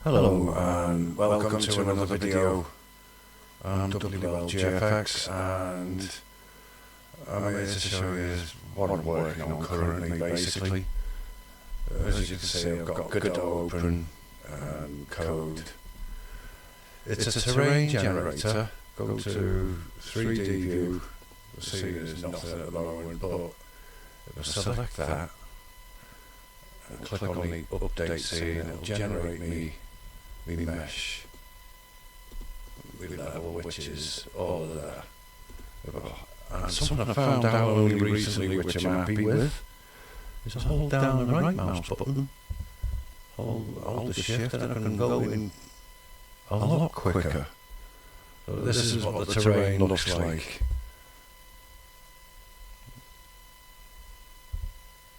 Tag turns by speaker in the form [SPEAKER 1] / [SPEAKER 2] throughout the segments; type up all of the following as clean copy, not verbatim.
[SPEAKER 1] Hello and welcome to another video. I'm WLGFX and I'm here to show you what I'm working on currently basically. As you can see, I've got Godot open and code. It's a terrain generator. Go to 3D view. You'll see there's nothing at the moment, but if I select that and click on the update scene, it'll generate me mesh with level, which is all of that. And something I found out only recently, which I'm happy with, is I hold down the right mouse button, hold the shift, and I can go in a lot quicker. So this is what the terrain looks like.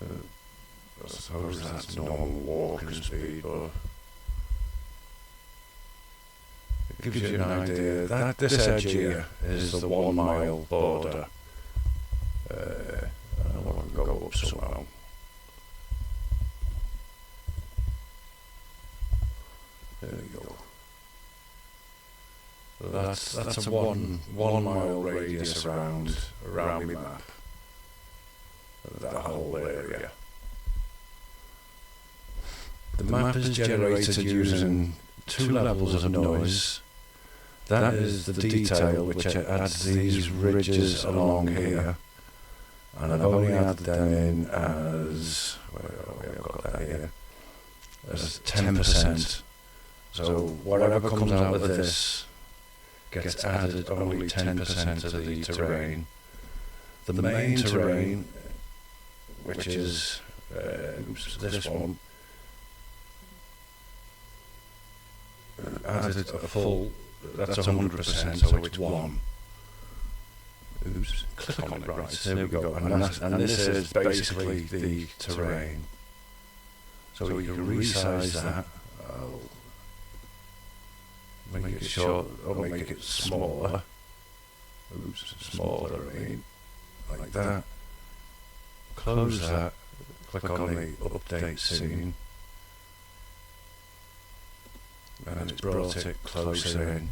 [SPEAKER 1] I suppose that's normal walking speed, but it gives you an idea that this edge here is the 1 mile border. I want to go up somehow. There we go. So that's a one mile radius around my map. That whole area. The map is generated using 2 levels of noise. That is the detail which adds these ridges along here, and I've only added them in as, I've got that here, as 10%. So whatever comes out of this gets added only 10% of the terrain. The main terrain, which is this one, added a full, that's 100%, so it's 1. Oops, click on it, right, there we go, and this is basically the terrain. So we can resize that. I'll make it short, I'll make it smaller. Oops, smaller, I mean, like that. Close that, click on the update scene. And it's brought it closer in.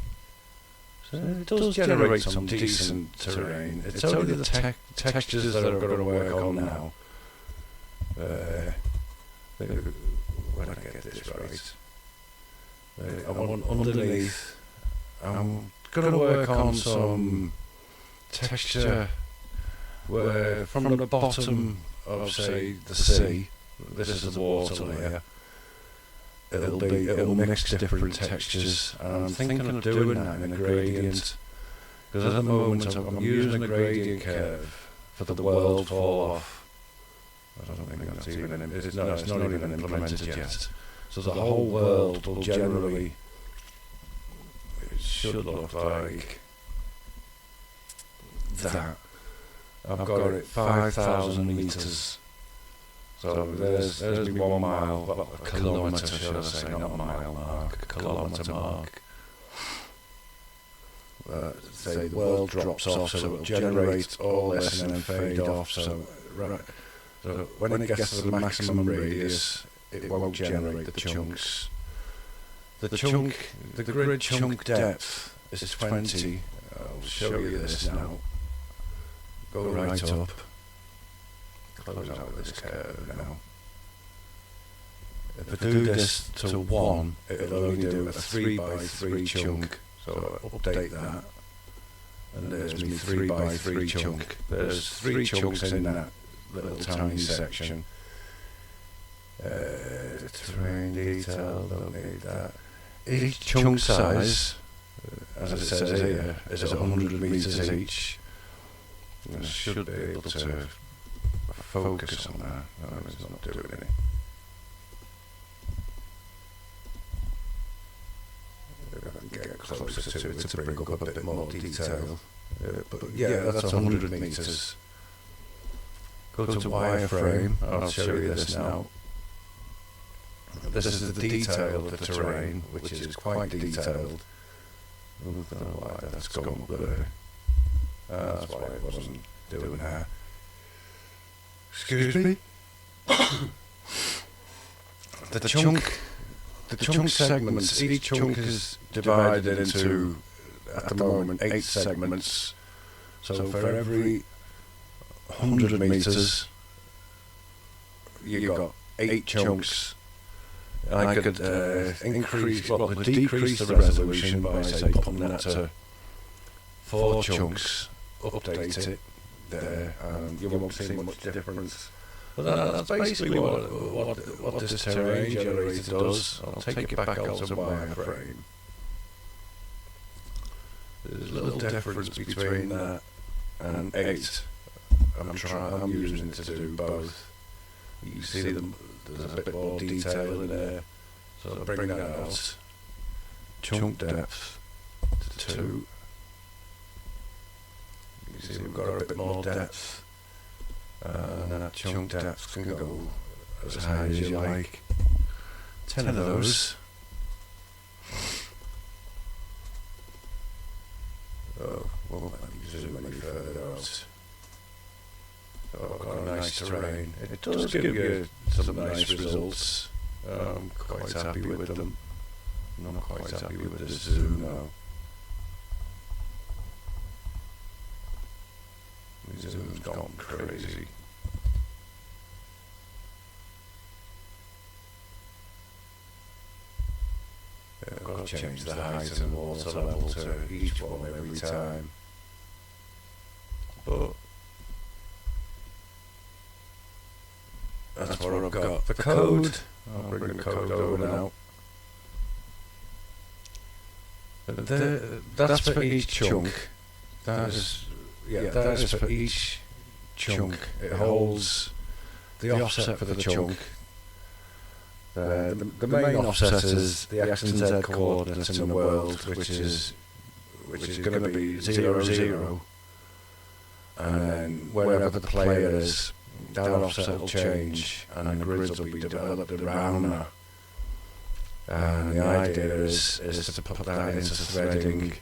[SPEAKER 1] So it does generate some decent terrain. It's only the textures that I'm going to work on now. When I get this right. I want underneath, I'm going to work on some texture where from the bottom of, say, the sea, this is the water layer, it'll mix different textures, and I'm thinking of doing that in a gradient, because at the moment I'm using a gradient curve for the world fall off. I don't think that's even, it's not even implemented yet. So the whole world will generally, it should look like that. I've got it 5,000 meters. So there's me 1 mile, well, a kilometre should I say, not a mile mark, a kilometre mark. Say the world drops off, so it'll generate all this and then fade off. So when it gets to the maximum radius, it won't generate the chunks. The grid chunk depth is 20. I'll show you this now. Go right up. Close out this curve now. If I do this to 1, it'll only do a 3 by 3 chunk. So I'll update that. And there's me 3 by 3 chunk. There's 3 chunks in that little tiny section. Terrain detail, don't need that. Each chunk size, as it says here, is 100 meters each. I should be able to focus on that. No, it's not doing any. If I can get closer to it to bring up a bit more detail. But yeah, that's 100 meters. Go to wireframe. I'll show you this now. This is the detail of the terrain, which is quite detailed. I don't know why that's gone blur. That's why it wasn't doing that. Excuse me? The chunk the chunk segments, each chunk is divided into, at the moment, 8 segments. So for every 100 metres, you got 8 chunks. I could decrease the resolution by, say, putting that to 4 chunks, update it there, and you won't see much difference. But that's basically what this terrain generator does. I'll take it back out to wireframe. There's a little difference between that and 8. I'm using it to do both. You can see there's a bit more detail in there. So I'll bring that out. Chunk depth to 2. You can see we've got a bit more depth. And that chunk depth can go as high as you like. 10 of those. Oh, won't let me zoom any further out. Oh, I've got a nice terrain. It does give you some nice results. I'm quite happy with them. I'm not quite happy with the zoom now. The zoom's gone crazy. I've got to change the height and water level to each one every time. But that's what I've got. The code, I'll bring the code over now. That's for each chunk. That is for each chunk. It holds the offset for the chunk. The main offset is the X and Z coordinates in the world, which is going to be 0, 0. And then wherever the player is, that offset will change, and the grids will be developed around that. And the idea is to put that into threading,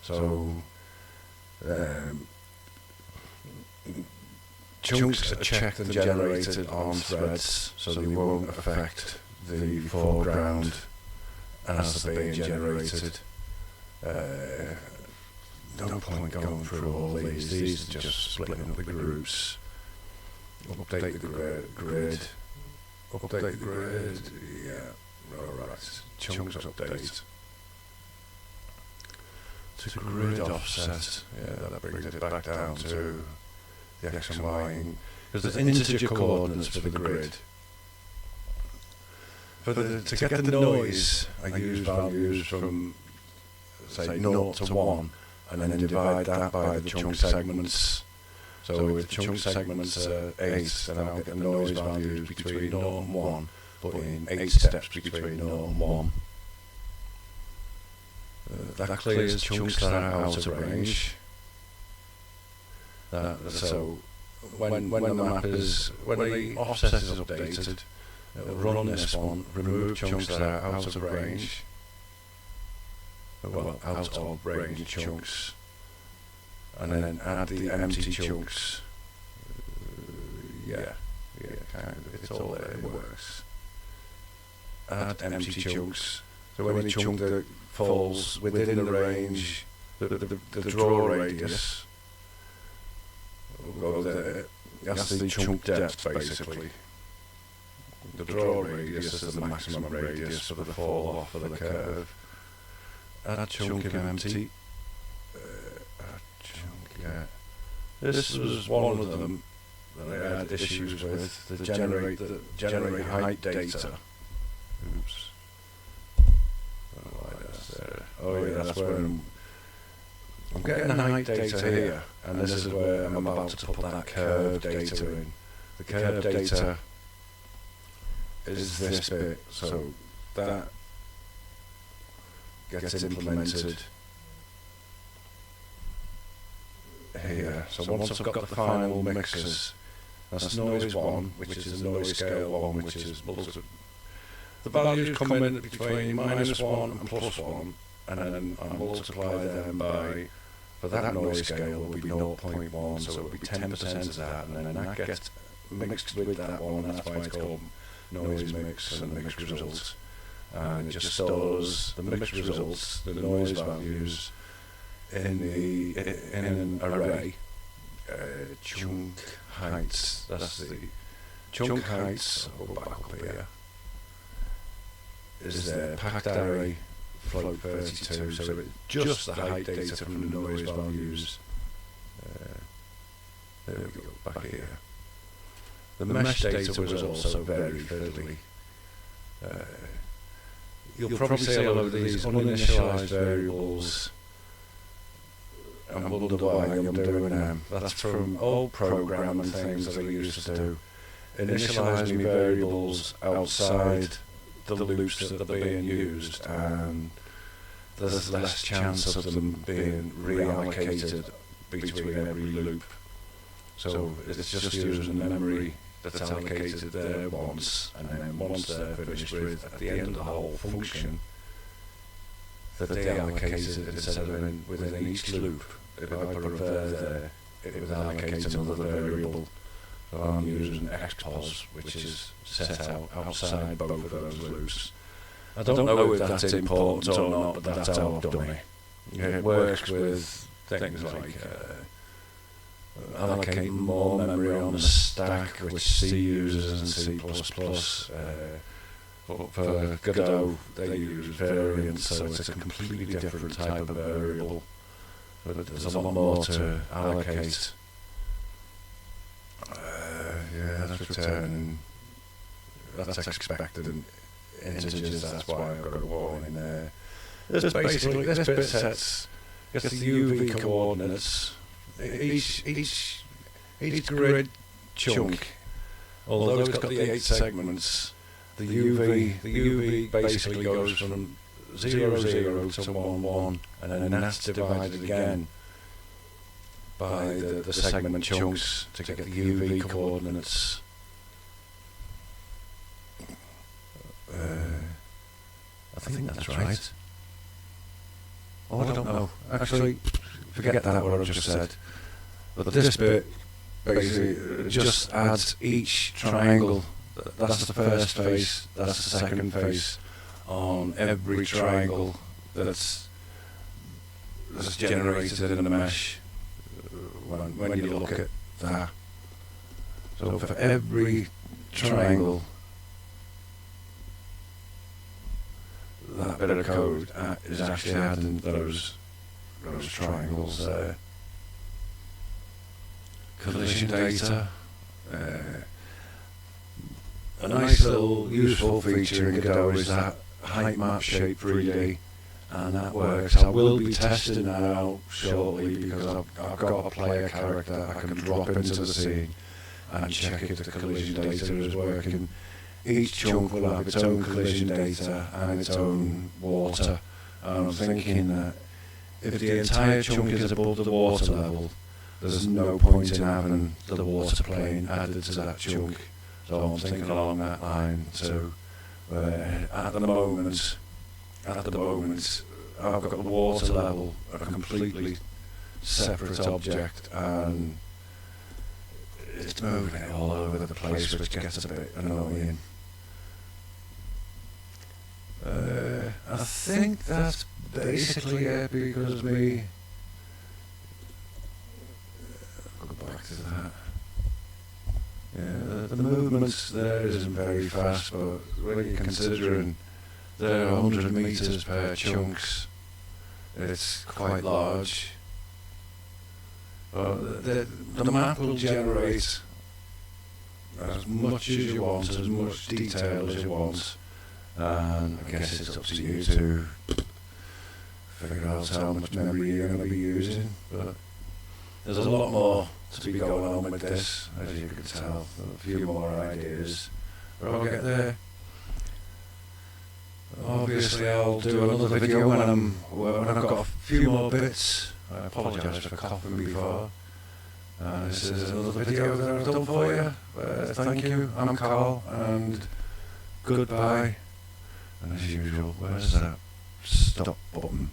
[SPEAKER 1] so chunks are checked and generated on threads, so they won't affect the foreground as they're being generated. No point going through all these. These are just splitting up the groups. Update the grid. Update the grid. Yeah. Alright. Chunks update. To grid offset. Yeah, that brings it back down to the X and Y. Because there's integer coordinates for the grid. To get the noise, I use values from, say, 0 to 1, and then divide that by the chunk segments. So if the chunk segments are 8, then I'll get the noise values between 0 and 1, but in 8 steps between 0 and 1. That clears chunks that are out of range. So when the offset is updated, it'll run this one, remove chunks that are out of range. Well, out of range chunks. And then add the empty chunks. Yeah, kind of. It's all there, it works. Add empty chunks. So any chunk that falls within the range, the draw radius, will go there. That's the chunk depth, basically. The draw radius is the maximum radius for the fall off of the curve. Add chunk of empty. This was one of them that I had issues with. The generate height data. Oops. Oh yeah, that's where I'm getting the height data here, and this is where I'm about to put that curve data in. The curve data is this bit, so that gets implemented here. So once I've got the final mixes, that's noise 1, which is the noise scale 1, which is the values come in between -1 and +1, and then I multiply them by, for that noise scale will be 0.1, so it will be 10% of that, and then that gets mixed with that one. That's why it's called noise mix and mixed results. and it just stores the mix results, the noise values, in an array. Chunk heights. That's the chunk heights. I'll go back up here. Is the packed array float 32? So it's just the height data from the noise values. There we go. Back here. The mesh data was also very fiddly. You'll probably see a lot of these uninitialized variables and wonder why I'm doing them. That's from old programming things that I used to do. Initialize my variables outside the loops that are being used, and there's less chance of them being reallocated between every loop. So it's just using the memory that's allocated there once, and then once they're finished with, at the end of the whole function, that they allocated instead of within each loop. If I put a var there, it would allocate another variable. So I'm using xpos, which is set out outside both of those loops. I don't know if that's important or not, but that's how I've done it. It works with things like allocating more memory on the stack, which C uses in C++. But for Godot, they use variants, so it's a completely different type of variable. But there's a lot more to allocate. Yeah, that's returning. That's expected in integers. That's why I've got a warning there. This bit sets the UV coordinates. Each grid chunk, although it's got the 8 segments, the UV basically goes from 0, 0 to 1, 1, and then that's divided again by the segment chunks to get the UV coordinates. I think that's right. Oh, I don't know. Actually, forget that, what I've just said. But this bit basically just adds each triangle. That's the first face, that's the second face on every triangle that's generated in the mesh when you look at that. So for every triangle, that bit of code is actually adding those triangles there. Collision data. A nice little useful feature in Godot is that height map shape 3D, and that works. I will be testing that out shortly because I've got a player character I can drop into the scene and check if the collision data is working. Each chunk will have its own collision data and its own water, and I'm thinking that if the entire chunk is above the water level, there's no point in having the water plane added to that chunk. So I'm thinking along that line. So at the moment, I've got the water level a completely separate object, and it's moving it all over the place, which gets a bit annoying. I think that's basically it, because me. I'll go back to that. Yeah, the movement there isn't very fast, but when you're considering they're 100 meters per chunks, it's quite large. But the map will generate as much as you want, as much detail as you want, and I guess it's up to you to figure out how much memory you're going to be using. But there's a lot more to be going on with this, as you can tell. A few more ideas, but I'll get there. Obviously I'll do another video when I've got a few more bits. I apologise for coughing before. This is another video that I've done for you. Thank you, I'm Carl, and goodbye. And as usual, where's that stop button?